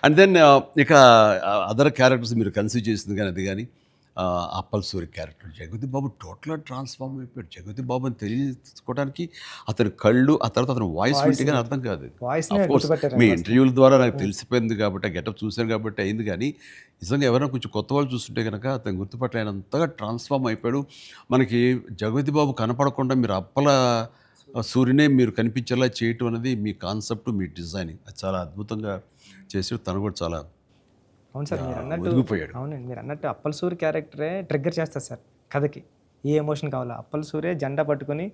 And then ఇక other characters మీరు consider చేసింది కానీ అది కానీ అప్పల్ సూరి క్యారెక్టర్ జగపతి బాబు టోటల్గా ట్రాన్స్ఫార్మ్ అయిపోయాడు. జగపతి బాబు అని తెలుసుకోవడానికి అతని కళ్ళు, ఆ తర్వాత అతని వాయిస్ వింటే కానీ అర్థం కాదు. వాయిస్‌నే అఫ్కోర్స్ మీ గుర్తుపట్టారండి ఫస్ట్. ఇంటర్వ్యూల ద్వారా నాకు తెలిసిపోయింది కాబట్టి, గెటప్ చూశాను కాబట్టి అయింది. కానీ నిజంగా ఎవరైనా కొంచెం కొత్త వాళ్ళు చూస్తుంటే కనుక అతను గుర్తుపట్టలేనంతగా ట్రాన్స్ఫార్మ్ అయిపోయాడు. మనకి జగపతి బాబు కనపడకుండా మీరు అప్పల సూర్యనే మీరు కనిపించేలా చేయటం అనేది మీ కాన్సెప్ట్, మీ డిజైనింగ్ అది చాలా అద్భుతంగా చేసాడు. తను కూడా చాలా అవును సార్, మీరన్నట్టు ఒదిగిపోయాడు. అవునండి. మీరన్నట్టు అప్పల్ సూరి క్యారెక్టరే ట్రిగ్గర్ చేస్తది సార్ కథకి. ఏ ఎమోషన్ కావాలో అప్పల్ సూరే జెండా పట్టుకొని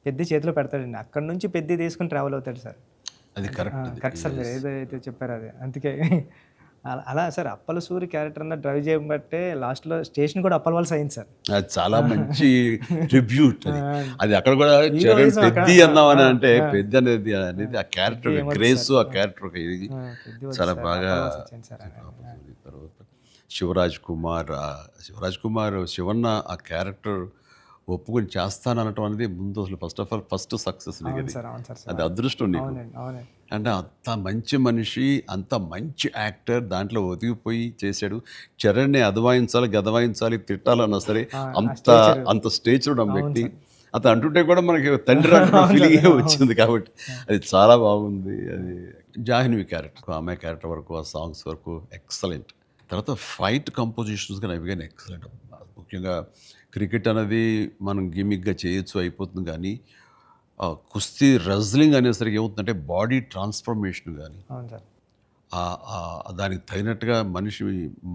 పెద్ది చేతిలో పెడతాడండి. అక్కడి నుంచి పెద్ది తీసుకొని ట్రావెల్ అవుతాడు సార్. అది కరెక్ట్. కరెక్ట్ సార్, మీరు ఏదైతే చెప్పారో అది. అందుకే అలా సార్ అప్పల సూరి క్యారెక్టర్ అన్న డ్రైవ్ చేయబట్టే లాస్ట్‌లో స్టేషన్ కూడా అప్పల్ వాల్స్ అయింది సార్. అది చాలా మంచి ట్రిబ్యూట్ అది. అది అక్కడ కూడా చరణ్ హీరోయిజం అక్కడ పెద్ది అన్నామని అంటే పెద్ది అనేది ఆ క్యారెక్టర్ గ్రేస్, ఆ క్యారెక్టర్ ఇది పెద్ది చాలా బాగా. అప్పల్ వాల్స్ వచ్చింది సార్. తర్వాత శివరాజ్ కుమార్ శివన్న ఆ క్యారెక్టర్ ఒప్పుకొని చేస్తాననటం అనేది ముందు అసలు ఫస్ట్ సక్సెస్ అవును సార్, అవును సార్. అది అదృష్టం నీకు. అవునండి, అవునండి. అంటే అంత మంచి మనిషి, అంత మంచి యాక్టర్ దాంట్లో ఒదిగిపోయి చేశాడు. చరణ్ని అదవాయించాలి, గదవాయించాలి, తిట్టాలన్నా సరే అంత స్టేచర్ ఉన్న వ్యక్తి. అతను అంటుంటే కూడా మనకి తండ్రి అంటున్న ఫీలింగే వచ్చింది కాబట్టి అది చాలా బాగుంది. అది జాహ్నవి క్యారెక్టర్, ఆమె క్యారెక్టర్ వరకు, ఆ సాంగ్స్ వరకు ఎక్సలెంట్. తర్వాత ఫైట్ కంపోజిషన్స్ కానీ అవి కానీ ఎక్సలెంట్. ముఖ్యంగా క్రికెట్ అనేది మనం గిమిక్గా చేయొచ్చు, అయిపోతుంది. కానీ కుస్తీ రెజ్లింగ్ అనేసరికి ఏమవుతుందంటే బాడీ ట్రాన్స్ఫర్మేషన్ కానీ అవును సార్. దానికి తగినట్టుగా మనిషి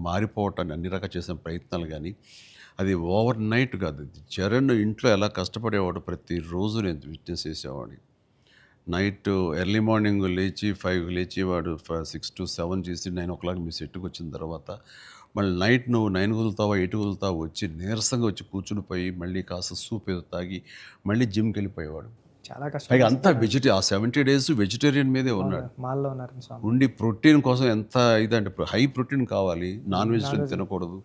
మారిపోవటాన్ని అన్ని రకాలు చేసిన ప్రయత్నాలు కానీ అది ఓవర్ నైట్ కాదు. అది చరణ్ ఇంట్లో ఎలా కష్టపడేవాడు, ప్రతిరోజు నేను విట్నెస్ చేసేవాడిని. నైట్ ఎర్లీ మార్నింగ్ లేచి 5 లేచి వాడు 6 to 7 చేసి 9 o'clock మీ సెట్కి వచ్చిన తర్వాత మళ్ళీ నైట్ నువ్వు 9 వదులుతావా 8 వదులుతావా వచ్చి నీరసంగా వచ్చి కూర్చుని పోయి మళ్ళీ కాస్త సూప్ ఏదో తాగి మళ్ళీ జిమ్కి వెళ్ళిపోయేవాడు. చాలా కష్టం. పైగా అంతా ఆ 70 days వెజిటేరియన్ మీదే ఉన్నాడు. మాల్లో ఉన్నారు స్వామి. ఉండి ప్రోటీన్ కోసం ఎంత ఇదంటే హై ప్రోటీన్ కావాలి, నాన్ వెజిటేరియన్ తినకూడదు.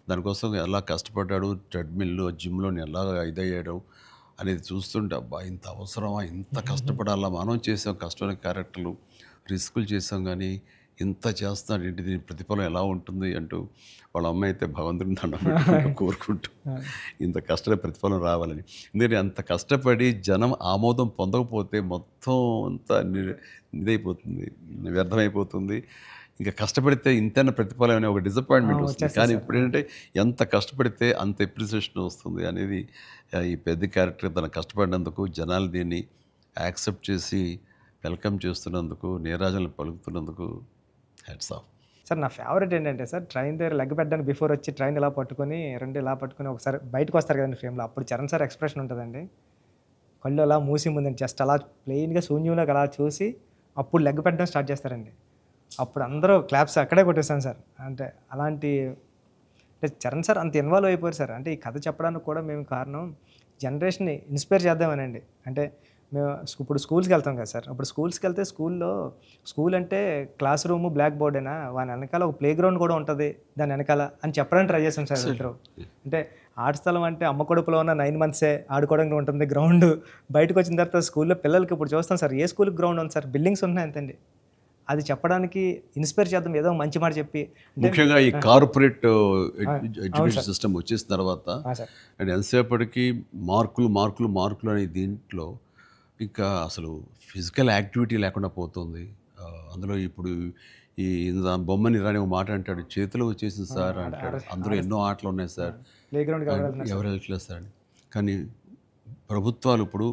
దానికోసం ఎలా కష్టపడ్డాడు, ట్రెడ్మిల్లో జిమ్లోని ఎలా ఇదయ్యాడు అనేది చూస్తుంటే అబ్బా ఇంత అవసరమా, ఇంత కష్టపడాలా, మనం చేసాం కష్టమైన క్యారెక్టర్లు, రిస్కులు చేసాం. కానీ ఇంత చేస్తున్నాడు ఏంటి, దీని ప్రతిఫలం ఎలా ఉంటుంది అంటూ వాళ్ళ అమ్మాయి అయితే భగవంతుని దండం పెట్టుకుంటూ కోరుకుంటూ ఇంత కష్టమైన ప్రతిఫలం రావాలని. ఎందుకంటే అంత కష్టపడి జనం ఆమోదం పొందకపోతే మొత్తం అంతా ఇదైపోతుంది, వ్యర్థమైపోతుంది. ఇంకా కష్టపడితే ఇంతైనా ప్రతిఫలం అనే ఒక డిసప్పాయింట్మెంట్ వస్తుంది. కానీ ఇప్పుడు ఏంటంటే ఎంత కష్టపడితే అంత ఎప్రిసియేషన్ వస్తుంది అనేది ఈ పెద్ద క్యారెక్టర్ తను కష్టపడినందుకు, జనాలు దీన్ని యాక్సెప్ట్ చేసి వెల్కమ్ చేస్తున్నందుకు, నీరాజనలు పలుకుతున్నందుకు హ్యాట్స్ ఆఫ్. సార్ నా ఫేవరెట్ ఏంటంటే సార్, ట్రైన్ దగ్గర లెగ్ పెట్టడానికి బిఫోర్ వచ్చి ట్రైన్ ఇలా పట్టుకొని రెండు ఇలా పట్టుకొని ఒకసారి బయటకు వస్తారు కదండి ఫ్రేమ్లో, అప్పుడు చరణ్ సార్ ఎక్స్ప్రెషన్ ఉంటుందండి. కళ్ళు అలా మూసి ముందండి జస్ట్ అలా ప్లెయిన్గా శూన్యంలోకి అలా చూసి అప్పుడు లెగ్ పెట్టడం స్టార్ట్ చేస్తారండి. అప్పుడు అందరూ క్లాప్స్ అక్కడే కొట్టేస్తాను సార్. అంటే అలాంటి అంటే చరణ్ సార్ అంత ఇన్వాల్వ్ అయిపోయారు సార్. అంటే ఈ కథ చెప్పడానికి కూడా మేము కారణం జనరేషన్ని ఇన్స్పైర్ చేద్దామనండి. అంటే మేము ఇప్పుడు స్కూల్స్కి వెళ్తాం కదా సార్, అప్పుడు స్కూల్స్కి వెళ్తే స్కూల్ అంటే క్లాస్ రూము బ్లాక్ బోర్డేనా, వాని వెనకాల ఒక ప్లే గ్రౌండ్ కూడా ఉంటుంది దాని వెనకాల అని చెప్పడానికి ట్రై చేస్తాం సార్ ఇద్దరు. అంటే ఆట స్థలం అంటే అమ్మ కడుపులో ఉన్న 9 months ఆడుకోవడానికి ఉంటుంది గ్రౌండ్. బయటకు వచ్చిన తర్వాత స్కూల్లో పిల్లలకి ఇప్పుడు చూస్తాం సార్, ఏ స్కూల్కి గ్రౌండ్ ఉంది సార్, బిల్డింగ్స్ ఉన్నాయి అంతండి. అది చెప్పడానికి ఇన్స్పైర్ చేద్దాం, ఏదో మంచి మాట చెప్పి. ముఖ్యంగా ఈ కార్పొరేట్ ఎడ్యుకేషన్ సిస్టమ్ వచ్చేసిన తర్వాత అండ్ ఎంతసేపటికి మార్కులు అనే దీంట్లో ఇంకా అసలు ఫిజికల్ యాక్టివిటీ లేకుండా పోతుంది. అందులో ఇప్పుడు ఈ బొమ్మని రాని ఒక మాట అంటాడు, చేతిలో వచ్చేసింది సార్ అంటాడు. అందులో ఎన్నో ఆటలు ఉన్నాయి సార్, ప్లే గ్రౌండ్ ఎవరు వెళ్ళట్లేదు సార్ అని. కానీ ప్రభుత్వాలు ఇప్పుడు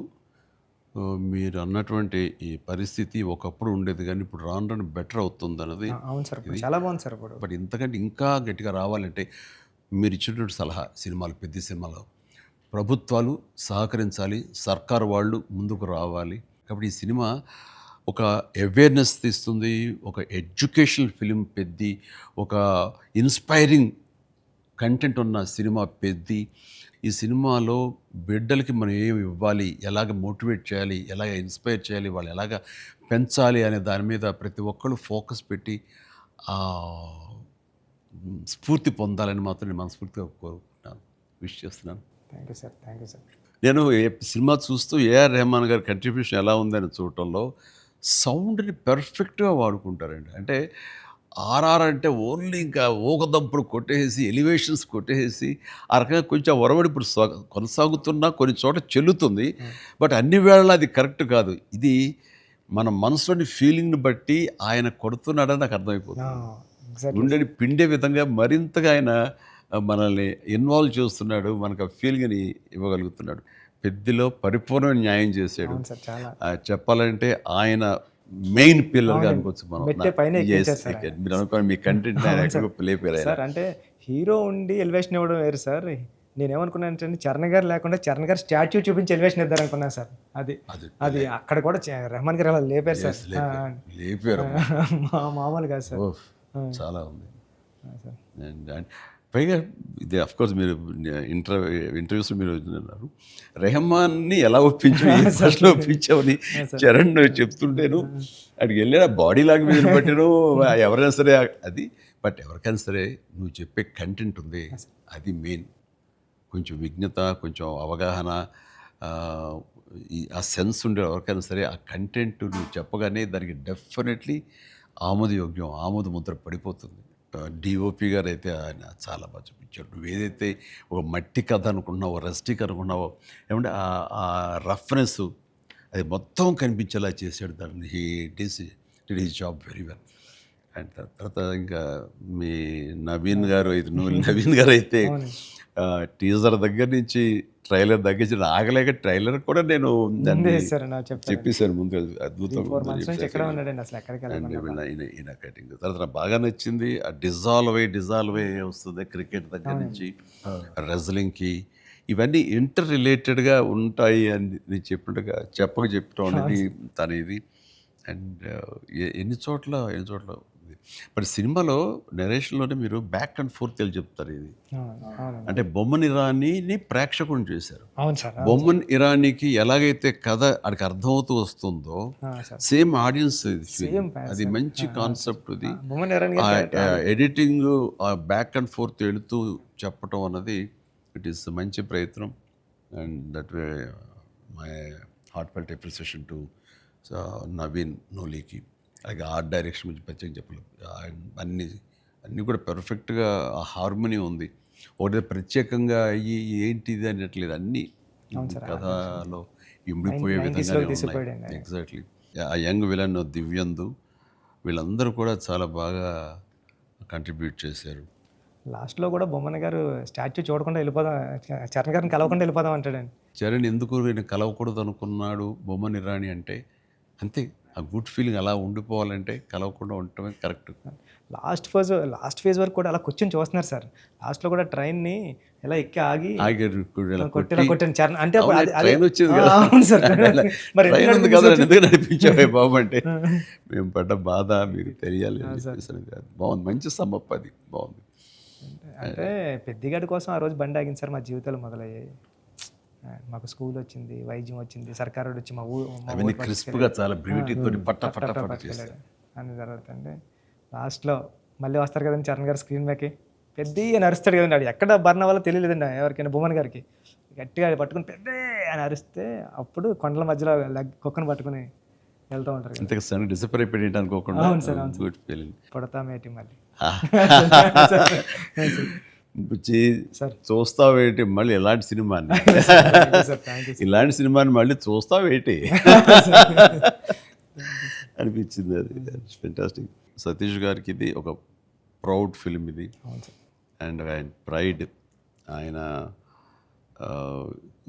మీరు అన్నటువంటి ఈ పరిస్థితి ఒకప్పుడు ఉండేది కానీ ఇప్పుడు రాను బెటర్ అవుతుంది అన్నది. అవును సార్, చాలా బాగుంది సార్. ఇప్పుడు బట్ ఇంతకంటే ఇంకా గట్టిగా రావాలంటే మీరు ఇచ్చినటువంటి సలహా, సినిమాలు పెద్ద సినిమాలు ప్రభుత్వాలు సహకరించాలి, సర్కారు వాళ్ళు ముందుకు రావాలి. కాబట్టి ఈ సినిమా ఒక అవేర్నెస్ తీస్తుంది, ఒక ఎడ్యుకేషనల్ ఫిలిం పెద్ది, ఒక ఇన్స్పైరింగ్ కంటెంట్ ఉన్న సినిమా పెద్ది. ఈ సినిమాలో బిడ్డలకి మనం ఏమి ఇవ్వాలి, ఎలాగ మోటివేట్ చేయాలి, ఎలాగ ఇన్స్పైర్ చేయాలి, వాళ్ళు ఎలాగ పెంచాలి అనే దాని మీద ప్రతి ఒక్కళ్ళు ఫోకస్ పెట్టి స్ఫూర్తి పొందాలని మాత్రం నేను మనస్ఫూర్తిగా కోరుకుంటున్నాను, విష్ చేస్తున్నాను. Thank you sir, thank you sir. నేను సినిమా చూస్తూ ఏఆర్ రెహమాన్ గారి కంట్రిబ్యూషన్ ఎలా ఉందని చూడటంలో సౌండ్ని పర్ఫెక్ట్గా వాడుకుంటారండి. అంటే ఆర్ఆర్ అంటే ఓన్లీ ఇంకా ఊకదంపుడు కొట్టేసి ఎలివేషన్స్ కొట్టేసి ఆ రకంగా కొంచెం ఒరవడి ఇప్పుడు కొనసాగుతున్నా కొన్ని చోట చెల్లుతుంది. బట్ అన్ని వేళలా అది కరెక్ట్ కాదు. ఇది మన మనసులోని ఫీలింగ్ని బట్టి ఆయన కొడుతున్నాడని నాకు అర్థమైపోతుంది. ఎగ్జాక్ట్లీ గుండెని పిండే విధంగా మరింతగా ఆయన మనల్ని ఇన్వాల్వ్ చేస్తున్నాడు, మనకు ఆ ఫీలింగ్ని ఇవ్వగలుగుతున్నాడు. పెద్దిలో పరిపూర్ణమైన న్యాయం చేశాడు. అవును సార్, చాలా చెప్పాలంటే ఆయన మెయిన్ పిల్లర్గా అనుకోవచ్చు మనం. మెట్టే పైన Yes, ఎక్కించేస్తారు ఆయన. మీరు అనుకోండి మీ కంటెంట్ లేపారు ఆయన. సార్. అంటే హీరో ఉండి ఎలివేషన్ ఇవ్వడం వేరు సార్. నేనేమనుకున్నాను అంటే చరణ్ గారు లేకుండా చరణ్ గారు స్టాచ్యూ చూపించి ఎలివేషన్ ఇద్దారు అనుకున్నాను సార్. అది అక్కడ కూడా రెహమాన్ గారు అలా లేపారు సార్. లేపారు మామూలు కాదు సార్. చాలా ఉంది. సార్ అండ్ పైగా ఇది కోర్స్ మీరు ఇంటర్వ్యూస్లో మీరు అన్నారు రెహమాన్ని ఎలా ఫస్ట్ ఒప్పించామని చరణ్ చెప్తుంటేను అక్కడికి వెళ్ళి బాడీ లాంగ్వేజ్ బట్టిను ఎవరైనా సరే అది. బట్ ఎవరికైనా సరే నువ్వు చెప్పే కంటెంట్ ఉంది, అది మెయిన్. కొంచెం విజ్ఞత, కొంచెం అవగాహన, ఆ సెన్స్ ఉండే ఎవరికైనా సరే ఆ కంటెంట్ నువ్వు చెప్పగానే దానికి డెఫినెట్లీ ఆమోదయోగ్యం, ఆమోద ముద్ర పడిపోతుంది. డిఓపి గారు అయితే ఆయన చాలా బాగా చూపించాడు. నువ్వు ఏదైతే ఒక మట్టి కథ అనుకున్నావో, రస్టిక్ అనుకున్నావో, ఏమంటే ఆ రఫ్నెస్ అది మొత్తం కనిపించేలా చేశాడు. దాన్ని did his job very well. And తర్వాత ఇంకా మీ నవీన్ గారు అయితే టీజర్ దగ్గర నుంచి ట్రైలర్ దగ్గర నుంచి ఆగలేక ట్రైలర్ కూడా నేను దాన్ని చెప్పేశాను ముందు. అద్భుతం. ఈయన కటింగ్ తర్వాత నాకు బాగా నచ్చింది. ఆ డిజాల్వ్ అయ్యి వస్తుంది క్రికెట్ దగ్గర నుంచి రెజ్లింగ్కి. ఇవన్నీ ఇంటర్ రిలేటెడ్గా ఉంటాయి అని నేను చెప్పినట్టుగా చెప్పడం అనేది తన ఇది. అండ్ ఎన్ని చోట్ల బట్ సినిమాలో నెరేషన్లోనే మీరు బ్యాక్ అండ్ ఫోర్త్ వెళ్ళి చెప్తారు. ఇది అంటే బొమ్మన్ ఇరానీని ప్రేక్షకుని చేశారు. బొమ్మన్ ఇరానీకి ఎలాగైతే కథ అక్కడికి అర్థమవుతూ వస్తుందో సేమ్ ఆడియన్స్ అది మంచి కాన్సెప్ట్. ఇది ఎడిటింగ్ బ్యాక్ అండ్ ఫోర్త్ వెళుతూ చెప్పటం అన్నది ఇట్ ఈస్ మంచి ప్రయత్నం. And that way my heartfelt appreciation to Naveen నోలీకి. అలాగే ఆర్ట్ డైరెక్షన్ గురించి ప్రత్యేకంగా చెప్పలేదు. అన్నీ కూడా పెర్ఫెక్ట్గా ఆ హార్మోనీ ఉంది. ఒకటి ప్రత్యేకంగా అయ్యి ఏంటిది అనట్లేదు, అన్నీ కథలో ఇమిడిపోయే విధంగానే ఉన్నాయి. ఎగ్జాక్ట్లీ. ఆ యంగ్ విలన్ దివ్యందు వీళ్ళందరూ కూడా చాలా బాగా కంట్రిబ్యూట్ చేశారు. లాస్ట్లో కూడా బొమ్మన్ గారు స్టాచ్యూ చూడకుండా వెళ్ళిపోదాం, చరణ్ గారిని కలవకుండా వెళ్ళిపోదాం అంటాడండి. చరణ్ ఎందుకు నేను కలవకూడదు అనుకున్నాడు బొమ్మన్ ఇరానీ అంటే అంతే. ఆ గుడ్ ఫీలింగ్ అలా ఉండిపోవాలంటే కలవకుండా ఉండటమే కరెక్ట్. లాస్ట్ ఫేజ్ వరకు కూడా అలా కూర్చొని చూస్తున్నారు సార్. లాస్ట్లో కూడా ట్రైన్ని ఎలా ఎక్కి ఆగి కొట్టాను చరణ్ అంటే ట్రైన్ వచ్చింది నడిపించావే బాబు అంటే మేము పడ్డ బాధ మీకు తెలియాలి. బాగుంది, మంచి సమ్మప్, అది బాగుంది. అంటే పెద్దిగాడి కోసం ఆ రోజు బండి ఆగింది సార్. మా జీవితాలు మొదలయ్యాయి. మాకు స్కూల్ వచ్చింది, వైద్యం వచ్చింది, సర్కారు వచ్చి మా ఊరు క్రిస్ప్గా చాలా బ్యూటీతో అన్ని జరుగుతుంది. లాస్ట్లో మళ్ళీ వస్తారు కదండి చరణ్ గారు స్క్రీన్ మీదకి, పెద్ద నరుస్తాడు కదండి. అది ఎక్కడ బర్ణ వల్ల తెలియలేదండి ఎవరికైనా. బొమ్మన్ గారికి గట్టిగా పట్టుకుని పెద్ద అని అరిస్తే అప్పుడు కొండల మధ్యలో కుక్కను పట్టుకుని వెళ్తూ ఉంటారు. డిసప్పర్ అయిపోయి అనుకోకుండా పుడతామేటి మళ్ళీ చూస్తావేటి మళ్ళీ ఇలాంటి సినిమాని ఇలాంటి సినిమాని మళ్ళీ చూస్తావేటి అనిపించింది. అది ఫెంటాస్టిక్. సతీష్ గారికి ఇది ఒక ప్రౌడ్ ఫిల్మ్ ఇది. అండ్ ఆయన ప్రైడ్. ఆయన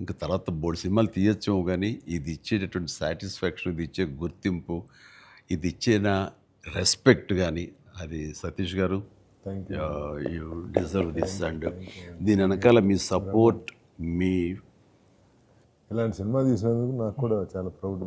ఇంకా తర్వాత బోర్డు సినిమాలు తీయచ్చేమో కానీ ఇది ఇచ్చేటటువంటి సాటిస్ఫాక్షన్, ఇది ఇచ్చే గుర్తింపు, ఇది ఇచ్చిన రెస్పెక్ట్ కానీ అది సతీష్ గారు యూ డిజర్వ్ దిస్. అండ్ దీని వెనకాల మీ సపోర్ట్, మీ ఇలాంటి సినిమా తీసినందుకు నాకు కూడా చాలా ప్రౌడ్.